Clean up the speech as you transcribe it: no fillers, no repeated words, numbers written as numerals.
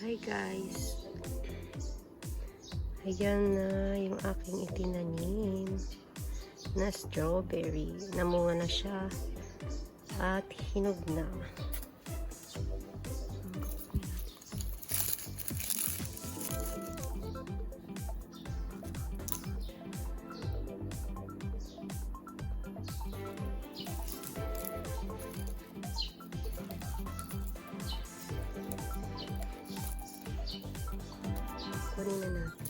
Hi guys, ayan na yung aking itinanim na strawberry. Namunga na siya at hinog na. Kunin na natin.